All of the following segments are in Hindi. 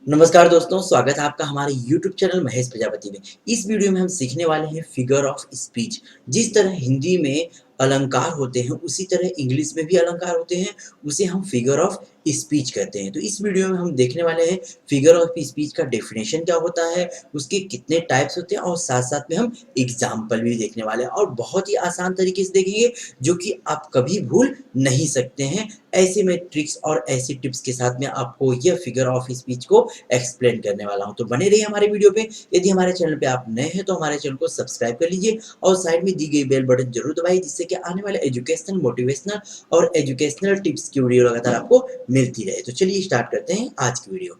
नमस्कार दोस्तों, स्वागत है आपका हमारे YouTube चैनल महेश प्रजापति में। इस वीडियो में हम सीखने वाले हैं फिगर ऑफ स्पीच। जिस तरह हिंदी में अलंकार होते हैं, उसी तरह इंग्लिश में भी अलंकार होते हैं, उसे हम फिगर ऑफ स्पीच कहते हैं। तो इस वीडियो में हम देखने वाले हैं फिगर ऑफ स्पीच का डेफिनेशन क्या होता है, उसके कितने टाइप्स होते हैं और साथ-साथ में हम एग्जाम्पल भी देखने वाले हैं और बहुत ही आसान तरीके से देखेंगे, जो कि आप कभी भूल नहीं सकते हैं। ऐसे में ट्रिक्स और ऐसी टिप्स के साथ में आपको यह फिगर ऑफ स्पीच को एक्सप्लेन करने वाला हूं। तो बने रहिए हमारे वीडियो पे। यदि हमारे चैनल पे आप नए हैं तो हमारे चैनल को सब्सक्राइब कर लीजिए और साइड में दी गई बेल बटन जरूर दबाइए, जिससे कि आने वाले एजुकेशनल, मोटिवेशनल और एजुकेशनल टिप्स की वीडियो लगातार आपको मिलती रहे। तो चलिए स्टार्ट करते हैं आज की वीडियो।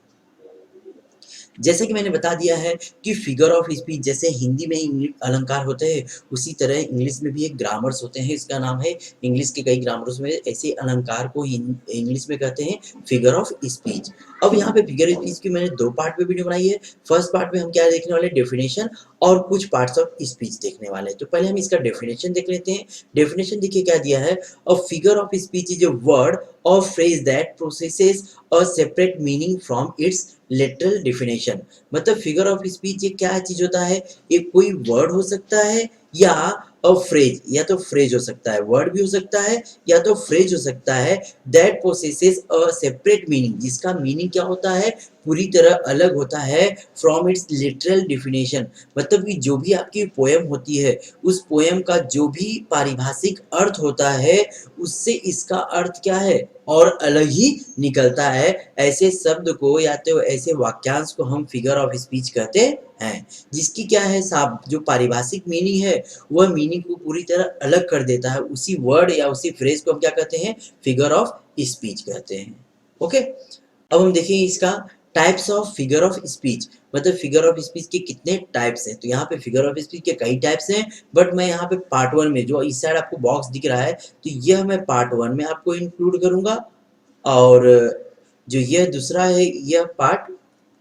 जैसे कि मैंने बता दिया है कि फिगर ऑफ स्पीच जैसे हिंदी में अलंकार होते हैं, उसी तरह इंग्लिश में भी एक ग्रामर्स होते हैं। इसका नाम है, इंग्लिश के कई ग्रामर्स में ऐसे अलंकार को इंग्लिश में कहते हैं फिगर ऑफ स्पीच। अब यहाँ पे फिगर ऑफ स्पीच की मैंने दो पार्ट में वीडियो बनाई है। फर्स्ट पार्ट में हम क्या देखने वाले हैं, डेफिनेशन और कुछ पार्ट्स ऑफ स्पीच देखने वाले हैं। तो पहले हम इसका डेफिनेशन देख लेते हैं। डेफिनेशन देखिए क्या दिया है, a figure of speech is a word और phrase that possesses a separate meaning from its literal definition। मतलब फिगर ऑफ स्पीच ये क्या चीज होता है, ये कोई वर्ड हो सकता है या अ फ्रेज, या तो फ्रेज हो सकता है, वर्ड भी हो सकता है या तो फ्रेज हो सकता है, that possesses a separate meaning, जिसका मीनिंग क्या होता है, पूरी तरह अलग होता है फ्रॉम इट्स लिटरल डिफिनेशन। मतलब कि जो भी आपकी पोएम होती है, उस पोएम का जो भी पारिभाषिक अर्थ होता है, उससे इसका अर्थ क्या है और अलग ही निकलता है। ऐसे शब्द को या तो ऐसे वाक्यांश को हम फिगर ऑफ स्पीच कहते हैं, जिसकी क्या है साब जो पारिभाषिक मीनिंग है, वह मीनिंग को पूरी तरह अलग कर देता है। उसी वर्ड या उसी फ्रेज को हम क्या कहते हैं, फिगर ऑफ स्पीच कहते हैं। ओके, अब हम देखेंगे इसका types of figure of speech. मतलब फिगर ऑफ स्पीच के कितने टाइप्स हैं। तो यहाँ पे फिगर ऑफ स्पीच के कई टाइप्स हैं, बट मैं यहाँ पे पार्ट वन में, जो इस साइड आपको बॉक्स दिख रहा है, तो यह मैं पार्ट वन में आपको इंक्लूड करूंगा और जो यह दूसरा है, यह पार्ट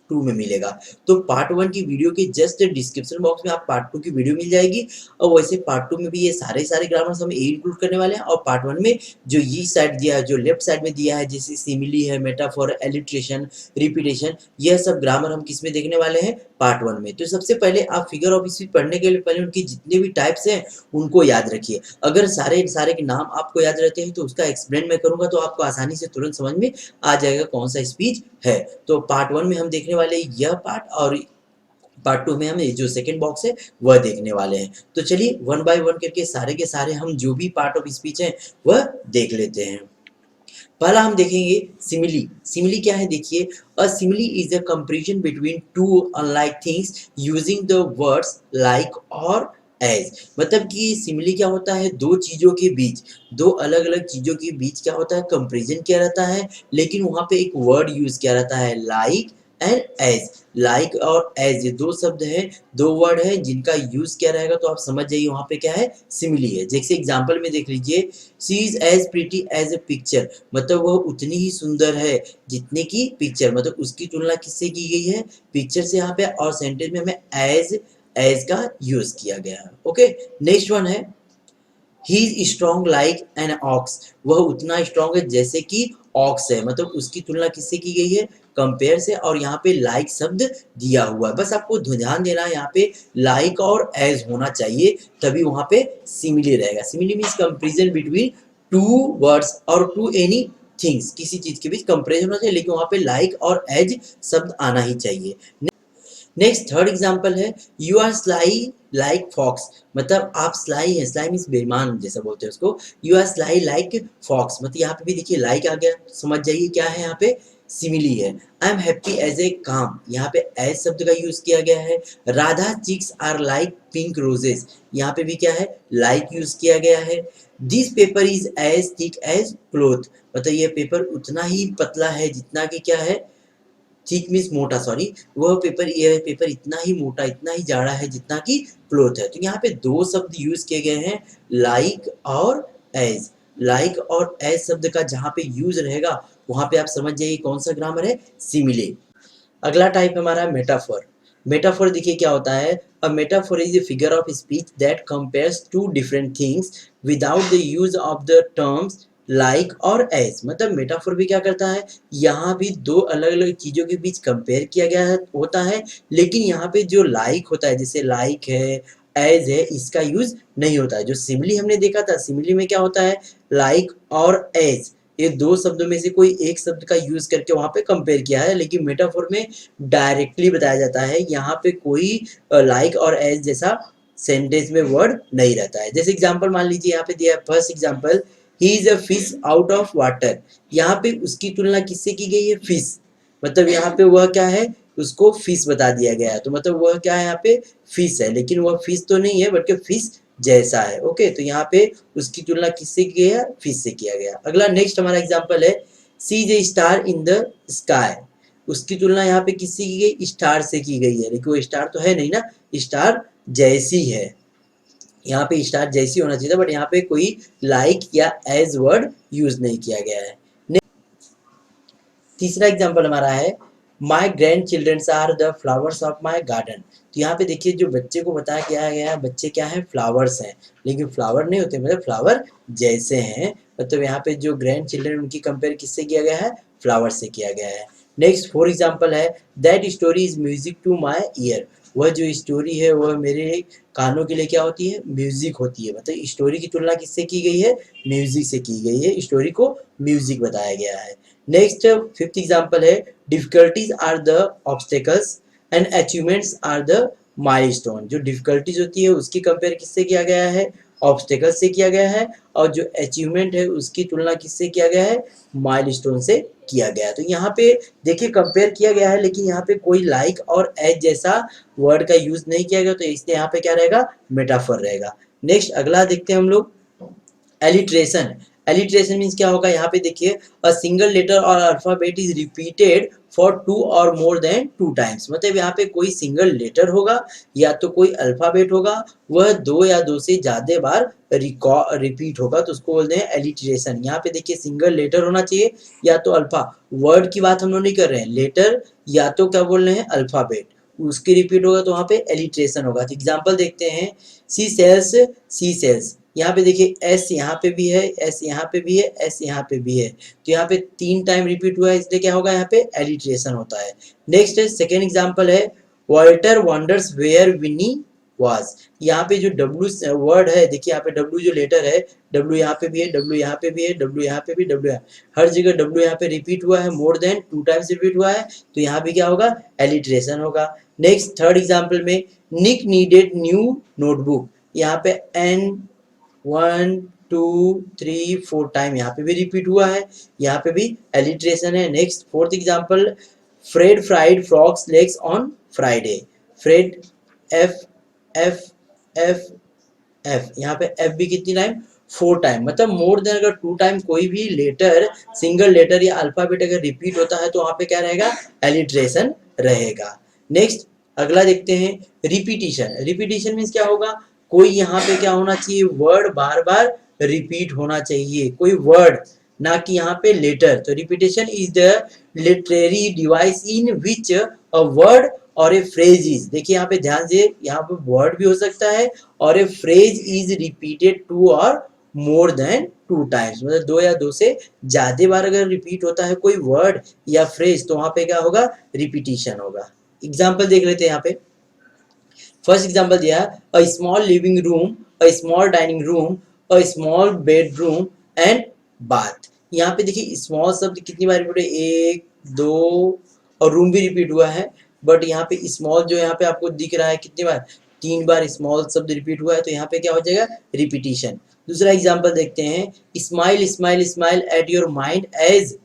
टू में मिलेगा। तो पार्ट वन की वीडियो के जस्ट डिस्क्रिप्शन बॉक्स में आप पार्ट टू की वीडियो मिल जाएगी। और वैसे पार्ट टू में भी ये सारे सारे ग्रामर्स हम इंक्लूड करने वाले हैं। और पार्ट वन में जो ये साइड दिया है, जो लेफ्ट साइड में दिया है, जैसे सिमिली है, मेटाफोर, एलिट्रेशन, रिपीटेशन, यह सब ग्रामर हम किस में देखने वाले हैं, पार्ट वन में। तो सबसे पहले आप फिगर ऑफ स्पीच पढ़ने के लिए पहले उनकी जितने भी टाइप्स हैं उनको याद रखिए। अगर सारे सारे के नाम आपको याद रहते हैं तो उसका एक्सप्लेन मैं करूंगा, तो आपको आसानी से तुरंत समझ में आ जाएगा कौन सा स्पीच है। तो पार्ट वन में हम देखने वाले यह पार्ट, और पार्ट टू में हम जो सेकंड बॉक्स है वह देखने वाले हैं। तो चलिए वन बाय वन करके सारे के सारे हम जो भी पार्ट ऑफ स्पीच है वह देख लेते हैं। पहला हम देखेंगे सिमिली। सिमिली क्या है देखिए, a simile is a comparison between two unlike things using the words like और एज। मतलब कि सिमिली क्या होता है, दो चीजों के बीच, दो अलग अलग चीजों के बीच क्या होता है, कंपैरिजन किया रहता है, लेकिन वहां पे एक वर्ड यूज किया रहता है, लाइक एंड एज। लाइक और एज ये दो शब्द हैं, दो वर्ड है जिनका यूज किया रहेगा, तो आप समझ जाइए वहां पे क्या है, सिमिली है। जैसे एग्जांपल में देख लीजिए, she is as pretty as a picture. मतलब वह उतनी ही सुंदर है जितने की पिक्चर, मतलब उसकी तुलना किससे की गई है, पिक्चर से यहाँ पे। और सेंटेंस में हमें एज का यूज किया गया है। ओके, नेक्स्ट वन है, he is strong like an ox. वह उतना स्ट्रॉन्ग है जैसे कि ऑक्स है। मतलब उसकी तुलना किससे की गई है, कंपेयर से। और यहाँ पे लाइक शब्द दिया हुआ है, बस आपको ध्यान देना है, यहाँ पे लाइक और एज होना चाहिए, तभी वहां पे सिमिली रहेगा। Simile means comparison between two words और टू एनी थिंग्स, किसी चीज के बीच कंपेरिजन होना चाहिए, लेकिन वहां पे लाइक और एज शब्द आना ही चाहिए। नेक्स्ट थर्ड एग्जाम्पल है, you are sly like fox. मतलब आप स्लाई है, स्लाई मीन्स बेईमान जैसा बोलते हैं उसको। You are sly like fox, मतलब यहाँ पे भी देखिए लाइक आ गया, समझ जाइए क्या है यहाँ पे, सिमिली है। I am happy as a clam, यहाँ पे एज शब्द का यूज किया गया है। Radha cheeks are like pink roses, यहाँ पे भी क्या है, लाइक यूज किया गया है। This paper is as thick as cloth, मतलब ये पेपर उतना ही पतला है जितना कि क्या है, थिक मीन्स मोटा, सॉरी, वह पेपर, यह पेपर इतना ही मोटा, इतना ही जाड़ा है जितना कि क्लोथ है। तो यहाँ पे दो शब्द यूज किए गए हैं, लाइक और एज। लाइक और एज शब्द का जहाँ पे यूज रहेगा वहां पे आप समझ जाइए कौन सा ग्रामर है, सिमिले। अगला टाइप हमारा मेटाफोर। मेटाफोर देखिए क्या होता है, a metaphor is a figure of speech that compares two different things without the use of the terms like और एज, मतलब मेटाफोर भी क्या करता है, यहाँ भी दो अलग अलग चीजों के बीच कंपेयर किया गया है होता है, लेकिन यहाँ पे जो लाइक होता है, जैसे लाइक है, एज है, इसका यूज नहीं होता है। जो सिमिली हमने देखा था, सिमिली में क्या होता है, लाइक और एज, ये दो शब्दों में से कोई एक शब्द का यूज करके वहां पे कंपेयर किया है, लेकिन मेटाफोर में डायरेक्टली बताया जाता है, यहाँ पे कोई लाइक और एज जैसा सेंटेंस में वर्ड नहीं रहता है। जैसे एग्जांपल मान लीजिए, यहाँ पे दिया है first example, he is a fish out of water. यहाँ पे उसकी तुलना किससे की गई है, फिश, मतलब यहाँ पे वह क्या है, उसको फिश बता दिया गया है, तो मतलब वह क्या है, यहाँ पे फिश है, लेकिन वह फिश तो नहीं है बल्कि फिश जैसा है। ओके, तो यहाँ पे उसकी तुलना किससे की गई है, फिश से किया गया। अगला नेक्स्ट हमारा एग्जांपल है, she is a star in the sky. उसकी तुलना यहाँ पे किससे की गई, स्टार से की गई है, लेकिन वो स्टार तो है नहीं ना, स्टार जैसी है। यहाँ पे स्टार जैसी होना चाहिए था, बट यहाँ पे कोई लाइक या एज वर्ड यूज नहीं किया गया है। तीसरा एग्जाम्पल हमारा है, my grand childrens are the flowers of my garden. तो यहाँ पे देखिए, जो बच्चे को बताया गया है, बच्चे क्या है, फ्लावर्स हैं, लेकिन फ्लावर नहीं होते, मतलब फ्लावर जैसे हैं, मतलब यहाँ पे जो ग्रैंड चिल्ड्रन उनकी कंपेयर किससे किया गया है, फ्लावर से किया गया है। नेक्स्ट फॉर एग्जाम्पल है, that story is music to my ear. वह जो स्टोरी है वह मेरे कानों के लिए क्या होती है, म्यूजिक होती है, मतलब स्टोरी की तुलना किससे की गई है, म्यूजिक से की गई है, स्टोरी को म्यूजिक बताया गया है। नेक्स्ट फिफ्थ एग्जाम्पल है, difficulties are the obstacles and achievements are the milestone. जो डिफिकल्टीज होती है उसकी कंपेयर किससे किया गया है, ऑब्स्टेकल से किया गया है, और जो अचीवमेंट है उसकी तुलना किससे किया गया है, माइलस्टोन से किया गया है। तो यहाँ पे देखिए कंपेयर किया गया है, लेकिन यहाँ पे कोई लाइक और एज जैसा वर्ड का यूज नहीं किया गया, तो इसलिए यहाँ पे क्या रहेगा, मेटाफर रहेगा। नेक्स्ट अगला देखते हैं हम लोग, एलिट्रेशन। एलिट्रेशन मीन्स क्या होगा, यहाँ पे देखिए, a single letter or alphabet is repeated for two or more then two times. मतलब यहाँ पे कोई सिंगल लेटर होगा या तो कोई अल्फाबेट होगा, वह दो या दो से ज्यादा बार रिपीट होगा, तो उसको बोलते हैं एलिट्रेशन। यहाँ पे देखिए, सिंगल लेटर होना चाहिए या तो अल्फा, वर्ड की बात हम लोग नहीं कर रहे हैं, लेटर या तो क्या बोल रहे हैं, अल्फाबेट, उसकी रिपीट होगा तो वहाँ पे एलिट्रेशन होगा। तो एग्जाम्पल देखते हैं, सी सेल्स, सी सेल्स। यहाँ पे देखिए, एस यहाँ पे भी है, एस यहाँ पे भी है, एस यहाँ पे भी है, तो यहाँ पे तीन टाइम रिपीट हुआ है, इसलिए क्या होगा, यहाँ पे एलिट्रेशन होता है। नेक्स्ट है सेकेंड एग्जाम्पल है, Walter wonders where Winnie was. यहाँ पे जो डब्ल्यू वर्ड है, देखिए यहाँ पे डब्ल्यू जो लेटर है, डब्ल्यू यहाँ पे भी है, डब्ल्यू यहाँ पे भी है, डब्ल्यू यहाँ पे भी, डब्ल्यू हर जगह डब्ल्यू यहाँ पे रिपीट हुआ है, more than two times repeat हुआ है, तो यहाँ भी क्या होगा, एलिट्रेशन होगा। नेक्स्ट थर्ड एग्जाम्पल में, निक नीडेड न्यू नोटबुक। यहाँ पे एन 1 2 3 4 टाइम यहाँ पे भी रिपीट हुआ है, यहाँ पे भी एलिट्रेशन है। Next fourth example, Fred fried frogs legs on Friday. Fred, F F F F, यहाँ पे एफ भी कितनी टाइम, 4 टाइम, मतलब मोर देन अगर 2 टाइम कोई भी लेटर, सिंगल लेटर या अल्फाबेट अगर रिपीट होता है तो वहां पे क्या रहेगा, एलिट्रेशन रहेगा। नेक्स्ट अगला देखते हैं, रिपीटिशन। रिपीटिशन मीन्स क्या होगा, कोई यहाँ पे क्या होना चाहिए, वर्ड बार बार रिपीट होना चाहिए, कोई वर्ड, ना कि यहाँ पे लेटर। तो repetition is the literary device in which a word और ए फ्रेज इज, देखिए यहाँ पे ध्यान से, यहाँ पे वर्ड भी हो सकता है और a phrase is repeated two or more then two times, मतलब दो या दो से ज्यादा बार अगर रिपीट होता है कोई वर्ड या फ्रेज, तो वहां पे क्या होगा, रिपीटिशन होगा। एग्जाम्पल देख लेते हैं यहाँ पे। फर्स्ट एग्जाम्पल दिया, a small living room, a small dining room, a small bedroom and bath. यहाँ पे देखिए स्मॉल शब्द कितनी बार रिपीट है, एक, दो, और रूम भी रिपीट हुआ है, बट यहाँ पे स्मॉल जो यहाँ पे आपको दिख रहा है कितनी बार, 3 बार स्मॉल शब्द रिपीट हुआ है, तो यहाँ पे क्या हो जाएगा, रिपीटिशन। दूसरा एग्जाम्पल देखते हैं, smile smile smile at your mind as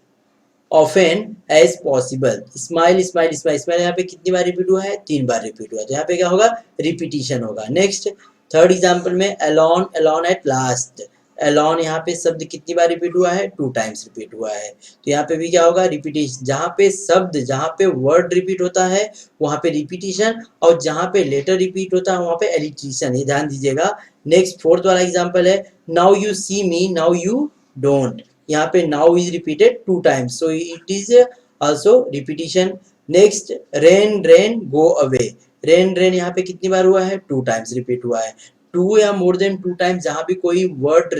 often as possible. Smile smile smile smile यहाँ पे कितनी बार रिपीट हुआ है, 3 बार रिपीट हुआ है, तो यहाँ पे क्या होगा, रिपीटिशन होगा। नेक्स्ट थर्ड एग्जाम्पल में, alone alone at last. Alone यहाँ पे शब्द कितनी बार रिपीट हुआ है, 2 टाइम्स रिपीट हुआ है, तो यहाँ पे भी क्या होगा, रिपीटिशन। जहाँ पे शब्द, जहाँ पे वर्ड रिपीट होता है वहाँ पे रिपीटिशन, और जहाँ पे लेटर रिपीट होता है वहाँ पे एलिट्रेशन, ये ध्यान दीजिएगा। नेक्स्ट फोर्थ वाला एग्जाम्पल है, now you see me now you don't. यहाँ पे now is repeated 2 times, so it is also repetition. Next rain rain go away. Rain rain यहाँ पे कितनी बार हुआ है, 2 टाइम्स रिपीट हुआ है। टू या मोर देन टू टाइम्स, जहां भी कोई वर्ड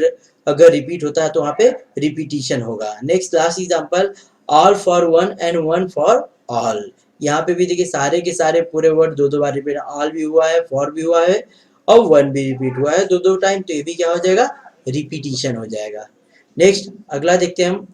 अगर रिपीट होता है तो वहां पे रिपीटिशन होगा। Next last example, all for one and one for all. यहाँ पे भी देखिए सारे के सारे पूरे वर्ड दो दो बार रिपीट, ऑल भी हुआ है, फॉर भी हुआ है और वन भी रिपीट हुआ है दो दो टाइम, तो ये भी क्या हो जाएगा, रिपीटिशन हो जाएगा। नेक्स्ट अगला देखते हैं हम,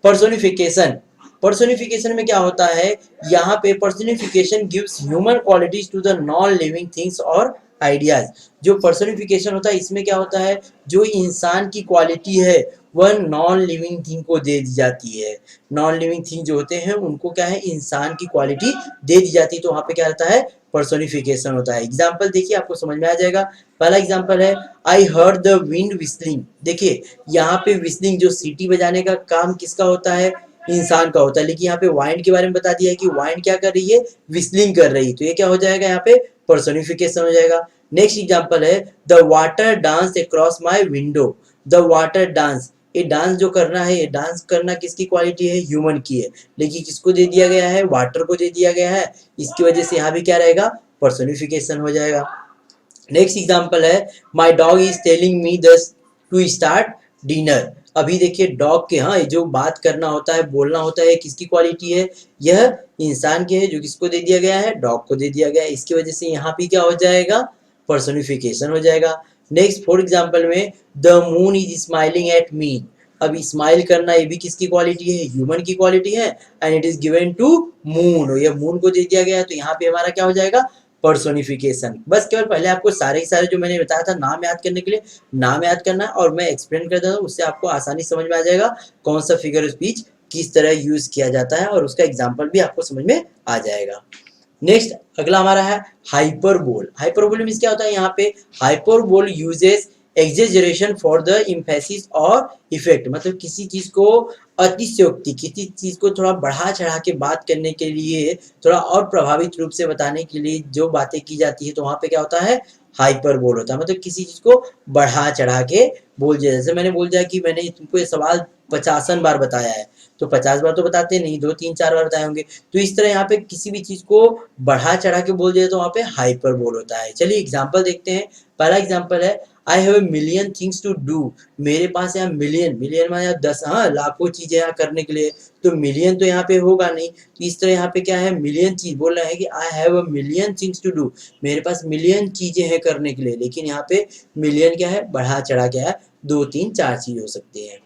पर्सोनिफिकेशन। पर्सोनिफिकेशन में क्या होता है, यहाँ पे personification gives human qualities to the non living things or ideas. जो पर्सोनिफिकेशन होता है इसमें क्या होता है, जो इंसान की क्वालिटी है वह नॉन लिविंग थिंग को दे दी जाती है। नॉन लिविंग थिंग जो होते हैं उनको क्या है, इंसान की क्वालिटी दे दी जाती है, तो वहां पे क्या रहता है, पर्सोनिफिकेशन होता है। एग्जाम्पल देखिए आपको समझ में आ जाएगा। पहला एग्जाम्पल है, I heard the wind whistling. देखिए यहाँ पे विस्लिंग जो सीटी बजाने का काम किसका होता है, इंसान का होता है, लेकिन यहाँ पे वाइंड के बारे में बता दिया है कि वाइंड क्या कर रही है, विस्लिंग कर रही है, तो ये क्या हो जाएगा, यहाँ पे पर्सोनिफिकेशन हो जाएगा। नेक्स्ट एग्जांपल है, the water dance across my window. The water dance, ये डांस जो करना है, ये डांस करना किसकी क्वालिटी है, ह्यूमन की है, लेकिन किसको दे दिया गया है, वाटर को दे दिया गया है, इसकी वजह से यहाँ भी क्या रहेगा, पर्सोनिफिकेशन हो जाएगा। नेक्स्ट एग्जांपल है, my dog is telling me दस टू स्टार्ट डिनर। अभी देखिए डॉग के, हाँ, जो बात करना होता है, बोलना होता है, किसकी क्वालिटी है, यह इंसान के है, जो किसको दे दिया गया है, डॉग को दे दिया गया है, इसकी वजह से यहाँ पे क्या हो जाएगा, पर्सोनिफिकेशन हो जाएगा। नेक्स्ट फॉर एग्जांपल में, the moon is smiling at me. अब स्माइल करना ये भी किसकी क्वालिटी है, ह्यूमन की क्वालिटी है, and it is given to moon, ये मून को दे दिया गया है, तो यहाँ पे हमारा क्या हो जाएगा, पर्सोनिफिकेशन। बस केवल पहले आपको सारे ही सारे जो मैंने बताया था नाम याद करने के लिए, नाम याद करना है और मैं एक्सप्लेन कर देता हूँ, उससे आपको आसानी समझ में आ जाएगा कौन सा फिगर स्पीच किस तरह यूज किया जाता है, और उसका एग्जाम्पल भी आपको समझ में आ जाएगा। नेक्स्ट अगला हमारा है हाइपरबोल। हाइपरबोल मींस क्या होता है, यहाँ पे hyperbole uses exaggeration for the emphasis और इफेक्ट, मतलब किसी चीज को अतिशयोक्ति, किसी चीज को थोड़ा बढ़ा चढ़ा के बात करने के लिए, थोड़ा और प्रभावित रूप से बताने के लिए जो बातें की जाती है, तो वहां पे क्या होता है, हाइपरबोल होता है, मतलब किसी चीज को बढ़ा चढ़ा के बोल दिया। जैसे मैंने बोल दिया कि मैंने तुमको ये सवाल 50 बार बताया है, तो 50 बार तो बताते नहीं, 2 3 4 बार बताए होंगे, तो इस तरह यहाँ पे किसी भी चीज को बढ़ा चढ़ा के बोल दिया तो वहां पे हाइपरबोल होता है। चलिए एग्जाम्पल देखते हैं। पहला एग्जाम्पल है, I have million things to do. मेरे पास यहाँ मिलियन, मिलियन में यहाँ 10, हाँ, लाखों चीजें यहाँ करने के लिए, तो मिलियन तो यहाँ पे होगा नहीं, तो इस तरह यहाँ पे क्या है, मिलियन चीज बोल रहे हैं कि I have a million things to do, मेरे पास मिलियन चीजें हैं करने के लिए, लेकिन यहाँ पे मिलियन क्या है, बढ़ा चढ़ा क्या है, 2 3 4 चीज हो सकती है।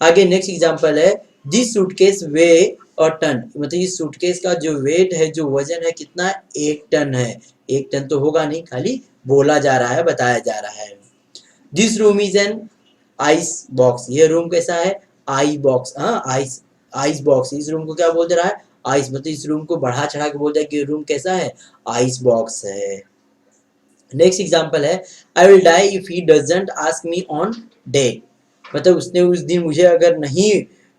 आगे नेक्स्ट एग्जांपल है, दिस सूटकेस वे और टन, मतलब इस सूटकेस का जो वेट है, जो वजन है कितना, 1 टन है। 1 टन तो होगा नहीं, खाली बोला जा रहा है, बताया जा रहा है। This room is an ice box, ये रूम कैसा है, आई बॉक्स, हाँ, आइस, आइस बॉक्स, इस रूम को क्या बोल दे रहा है, आइस, मतलब इस रूम को बढ़ा चढ़ा के बोल दिया कि रूम कैसा है, आइस बॉक्स है। नेक्स्ट एग्जांपल है, I will die if he doesn't ask me on date, मतलब उसने उस दिन मुझे अगर नहीं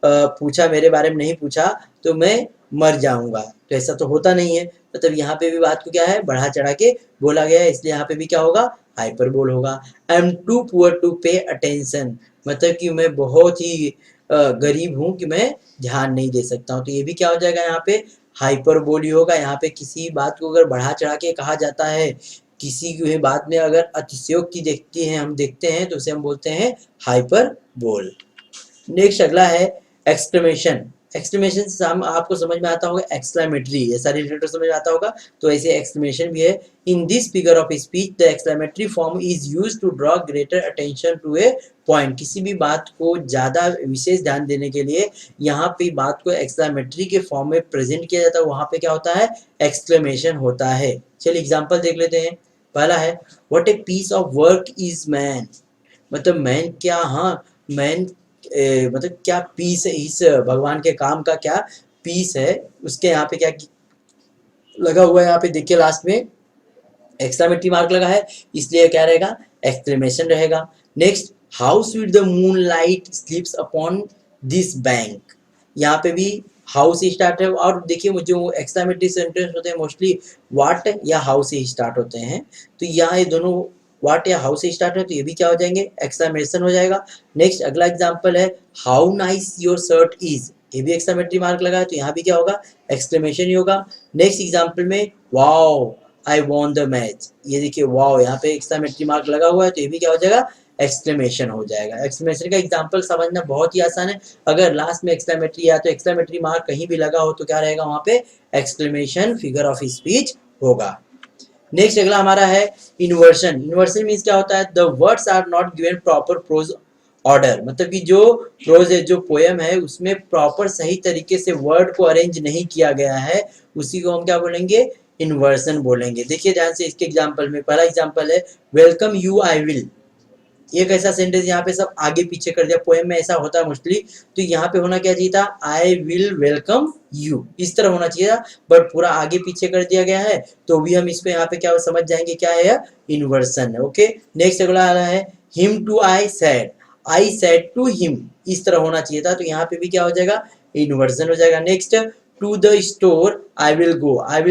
पूछा, मेरे बारे में नहीं पूछा, तो मैं मर जाऊंगा, तो ऐसा तो होता नहीं है, मतलब यहाँ पे भी बात को क्या है, बढ़ा चढ़ा के बोला गया है, इसलिए यहाँ पे भी क्या होगा, हाइपरबोल होगा। I am too poor to pay attention, मतलब कि मैं बहुत ही गरीब हूँ कि मैं ध्यान नहीं दे सकता हूँ, तो ये भी क्या हो जाएगा, यहाँ पे हाइपरबोल होगा। यहाँ पे किसी बात को अगर बढ़ा चढ़ा के कहा जाता है, किसी की बात में अगर अतिशयोक्ति देखती हैं, हम देखते हैं, तो उसे हम बोलते हैं हाइपरबोल। नेक्स्ट अगला है एक्सक्लेमेशन। एक्सक्लेमेशन से हम आपको समझ में आता होगा एक्सक्लेमेटरी, ऐसा रिलेटेड समझ में आता होगा, तो ऐसे एक्सक्लेमेशन भी है। In this figure of speech the exclamatory form is used to draw greater attention to a point, किसी भी बात को ज्यादा विशेष ध्यान देने के लिए यहाँ पे बात को एक्सक्लेमेटरी के फॉर्म में प्रेजेंट किया जाता है, वहां पे क्या होता है, एक्सक्लेमेशन होता है। चलिए एग्जाम्पल देख लेते हैं। पहला है, what a piece of work is man, मतलब मैन क्या, हाँ, मैन मतलब क्या पीस है, इस भगवान के काम का क्या पीस है, उसके यहाँ पे क्या लगा हुआ है, यहाँ पे देखिए लास्ट में एक्सक्लेमेटरी मार्क लगा है, इसलिए क्या रहेगा, एक्सक्लेमेशन रहेगा। Next, how sweet the moon light स्लीप्स upon this bank, यहाँ पे भी हाउ से स्टार्ट है, और देखिए मुझे वो एक्सक्लेमेटरी सेंटेंस होते हैं मोस्टली व्हाट या हाउ से स्टार्ट होते हैं, तो यहाँ ये दोनों व्हाट या हाउ से स्टार्ट है, तो ये भी क्या हो जाएंगे, एक्सक्लेमेशन हो जाएगा। नेक्स्ट अगला एग्जांपल है, how nice your shirt is, ये भी एक्सक्लेमेटरी मार्क लगा है, तो यहाँ भी क्या होगा, एक्सक्लेमेशन ही होगा। नेक्स्ट एग्जांपल में, wow I won the match. ये देखिए वाओ, यहाँ पे एक्सक्लेमेटरी मार्क लगा हुआ है तो ये भी क्या हो जाएगा, एक्सक्लेमेशन हो जाएगा। एक्सक्लेमेशन का एग्जांपल समझना बहुत ही आसान है। अगर लास्ट में एक्सक्लेमेटरी या तो एक्सक्लेमेटरी मार्क कहीं भी लगा हो तो क्या रहेगा वहां पे, एक्सक्लेमेशन फिगर ऑफ स्पीच होगा। नेक्स्ट अगला हमारा है इन्वर्शन। इन्वर्शन मीन्स क्या होता है, the words are not given proper prose order, मतलब कि जो प्रोज है, जो पोयम है, उसमें प्रॉपर सही तरीके से वर्ड को अरेंज नहीं किया गया है, उसी को हम क्या बोलेंगे, इन्वर्सन बोलेंगे। देखिए ध्यान से इसके एग्जांपल में, पहला एग्जांपल है वेलकम यू आई विल। एक ऐसा सेंटेंस यहाँ पे सब आगे पीछे कर दिया, पोएम में ऐसा होता है मोस्टली, तो यहाँ पे होना क्या चाहिए था, आई विल वेलकम यू, इस तरह होना चाहिए था, बट पूरा आगे पीछे कर दिया गया है, तो भी हम इसको यहाँ पे क्या समझ जाएंगे, क्या है, इन्वर्सन है। ओके, नेक्स्ट अगला आ रहा है him to I said to him, इस तरह होना चाहिए था, तो यहाँ पे भी क्या हो जाएगा, इन्वर्सन हो जाएगा। Next to the store I will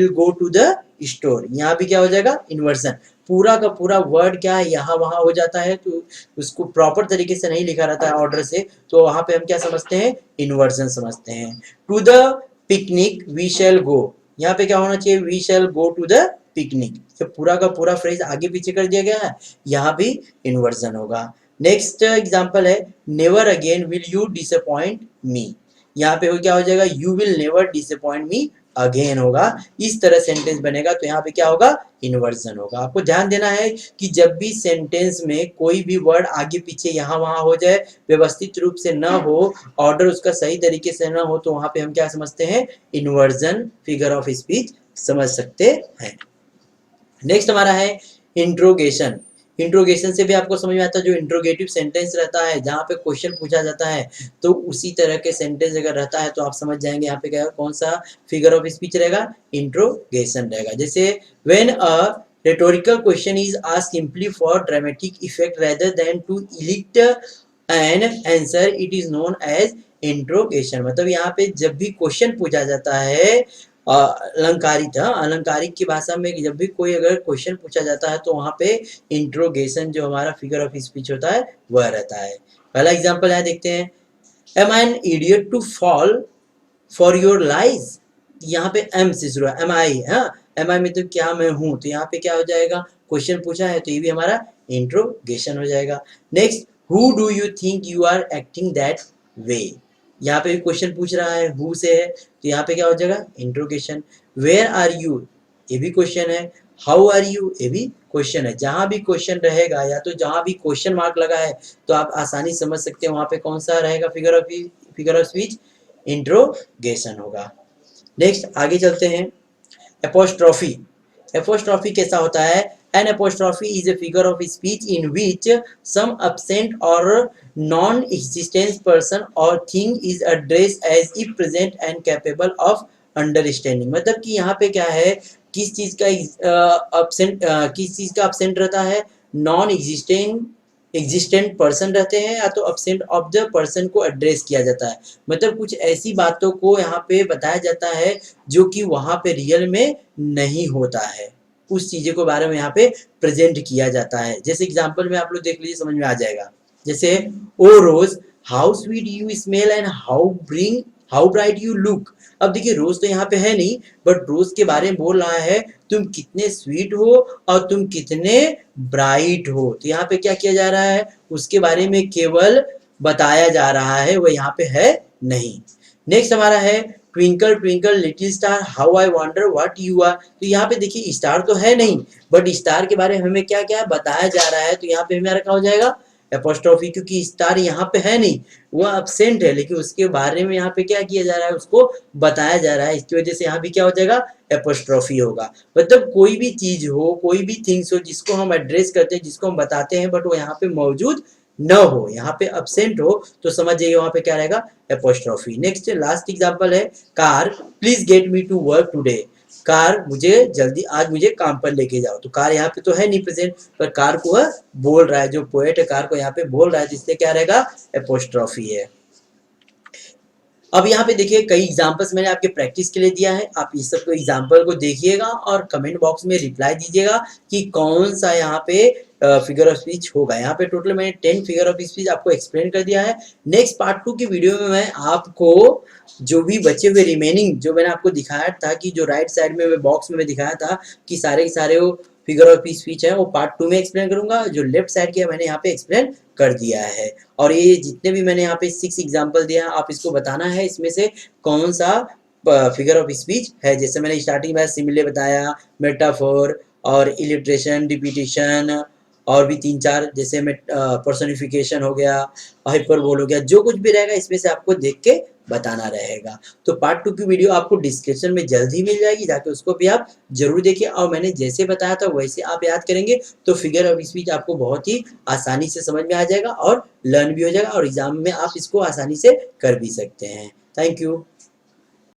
go to the store, यहाँ भी क्या हो जाएगा, इन्वर्सन। पूरा का पूरा वर्ड क्या है, यहाँ वहां हो जाता है, तो उसको प्रॉपर तरीके से नहीं लिखा रहता है ऑर्डर से, तो वहां पे हम क्या समझते हैं, इन्वर्जन समझते हैं। To the picnic we shall go, यहाँ पे क्या होना चाहिए, we shall go to the picnic, तो पूरा का पूरा फ्रेज आगे पीछे कर दिया गया है, यहाँ भी इन्वर्जन होगा। नेक्स्ट एग्जाम्पल है never again will you disappoint मी, यहाँ पे क्या हो जाएगा, you will never disappoint me again होगा, इस तरह सेंटेंस बनेगा, तो यहाँ पे क्या होगा, इन्वर्जन होगा। आपको ध्यान देना है कि जब भी सेंटेंस में कोई भी वर्ड आगे पीछे यहाँ वहां हो जाए, व्यवस्थित रूप से न हो, ऑर्डर उसका सही तरीके से न हो, तो वहां पे हम क्या समझते हैं, इन्वर्जन फिगर ऑफ स्पीच समझ सकते हैं। नेक्स्ट हमारा है इंट्रोगेशन। इंट्रोगेशन से भी आपको समझ में आता है, जो इंट्रोगेटिव सेंटेंस रहता है, जहाँ पे क्वेश्चन पूछा जाता है, तो उसी तरह के सेंटेंस अगर रहता है तो आप समझ जाएंगे यहाँ पे क्या, कौन सा फिगर ऑफ स्पीच रहेगा, इंट्रोगेशन रहेगा। जैसे when a rhetorical question is asked simply for dramatic effect rather than to elicit an answer, it is known as interrogation. मतलब यहाँ पे जब भी क्वेश्चन पूछा जाता है, अलंकारिक, अलंकारिक की भाषा में जब भी कोई अगर क्वेश्चन पूछा जाता है, तो वहां पे इंट्रोगेशन जो हमारा फिगर ऑफ स्पीच होता है वह रहता है। पहला एग्जांपल है, देखते हैं, am I an idiot to fall for your lies, यहाँ पे एम से शुरू है, एम आई, हाँ, एम आई मतलब क्या मैं हूं, तो यहाँ पे क्या हो जाएगा, क्वेश्चन पूछा है, तो ये भी हमारा इंट्रोगेशन हो जाएगा। Next, who do you think you are acting that way, यहाँ पे क्वेश्चन पूछ रहा है, हु से है, तो यहाँ पे क्या हो जाएगा, इंट्रोगेशन। वेयर आर यू, ये भी क्वेश्चन है। हाउ आर यू, ये भी क्वेश्चन है। जहां भी क्वेश्चन रहेगा या तो जहां भी क्वेश्चन मार्क लगा है, तो आप आसानी समझ सकते हैं वहां पे कौन सा रहेगा फिगर ऑफ स्पीच, इंट्रोगेशन होगा। नेक्स्ट आगे चलते हैं, एपोस्ट्रॉफी। एपोस्ट्रॉफी कैसा होता है, an apostrophe is a figure of speech in which some absent or non existence person or thing is address as if present and capable of understanding. मतलब कि यहाँ पे क्या है, किस चीज का absent रहता है, नॉन एग्जिस्टेंट पर्सन रहते हैं, या तो absent ऑफ द पर्सन को एड्रेस किया जाता है। मतलब कुछ ऐसी बातों को यहाँ पे बताया जाता है जो कि वहां पे रियल में नहीं होता है, उस चीज़ों के बारे में यहाँ पे प्रेजेंट किया जाता है। जैसे एग्जांपल में आप लोग देख लीजिए, समझ में आ जाएगा। जैसे O rose how sweet you smell and how bright you look. अब देखिए रोज तो यहाँ पे है नहीं, बट रोज के बारे में बोल रहा है, तुम कितने स्वीट हो और तुम कितने ब्राइट हो, तो यहाँ पे क्या किया जा रहा है, उसके बारे में केवल बताया जा रहा है, वो यहाँ पे है नहीं। नेक्स्ट हमारा है twinkle twinkle little star how I wonder what you are. तो यहाँ पे देखिए स्टार तो है नहीं, बट स्टार के बारे में हमें क्या क्या बताया जा रहा है, तो यहाँ पे हमारा क्या हो जाएगा, एपोस्ट्रोफी, क्योंकि स्टार यहाँ पे है नहीं, वो एब्सेंट है, लेकिन उसके बारे में यहाँ पे क्या किया जा रहा है, उसको बताया जा रहा है, इसकी वजह से यहाँ भी क्या हो जाएगा, एपोस्ट्रोफी होगा। मतलब कोई भी चीज हो, कोई भी थिंग्स हो जिसको हम एड्रेस करते हैं, जिसको हम बताते हैं, बट वो यहाँ पे मौजूद न हो, यहाँ पे अब्सेंट हो, तो समझ जाइए वहां पे क्या रहेगा, एपोस्ट्रोफी। नेक्स्ट लास्ट एग्जांपल है car please get me to work today. Car मुझे जल्दी आज मुझे काम पर लेके जाओ, तो कार यहाँ पे तो है नहीं प्रेजेंट, पर कार को बोल रहा है, जो पोएट है कार को यहाँ पे बोल रहा है, जिससे क्या रहेगा, एपोस्ट्रोफी है। अब यहाँ पे देखिए कई एग्जांपल्स मैंने आपके प्रैक्टिस के लिए दिया है। आप इस सब एग्जांपल को देखिएगा और कमेंट बॉक्स में रिप्लाई दीजिएगा कि कौन सा यहाँ पे फिगर ऑफ स्पीच होगा। यहाँ पे टोटल मैंने 10 फिगर ऑफ स्पीच आपको एक्सप्लेन कर दिया है। नेक्स्ट पार्ट 2 की वीडियो में मैं आपको जो भी बचे हुए रिमेनिंग जो मैंने आपको दिखाया था कि जो राइट साइड में बॉक्स में मैं दिखाया था कि सारे के सारे वो फिगर ऑफ स्पीच है, वो पार्ट 2 में एक्सप्लेन करूंगा। जो लेफ्ट साइड की है मैंने यहाँ पे एक्सप्लेन कर दिया है। और ये जितने भी मैंने यहाँ पे 6 एग्जांपल दिया है, आप इसको बताना है इसमें से कौन सा फिगर ऑफ स्पीच है। जैसे मैंने स्टार्टिंग में सिमिले बताया, मेटाफोर और इलिट्रेशन, रिपीटिशन और भी 3-4 जैसे में पर्सोनिफिकेशन हो गया, हाइपरबोल हो गया, जो कुछ भी रहेगा इसमें से आपको देख के बताना रहेगा। तो पार्ट 2 की वीडियो आपको डिस्क्रिप्शन में जल्द ही मिल जाएगी, जाके उसको भी आप जरूर देखिए। और मैंने जैसे बताया था वैसे आप याद करेंगे तो फिगर ऑफ स्पीच आपको बहुत ही आसानी से समझ में आ जाएगा और लर्न भी हो जाएगा और एग्जाम में आप इसको आसानी से कर भी सकते हैं। Thank you.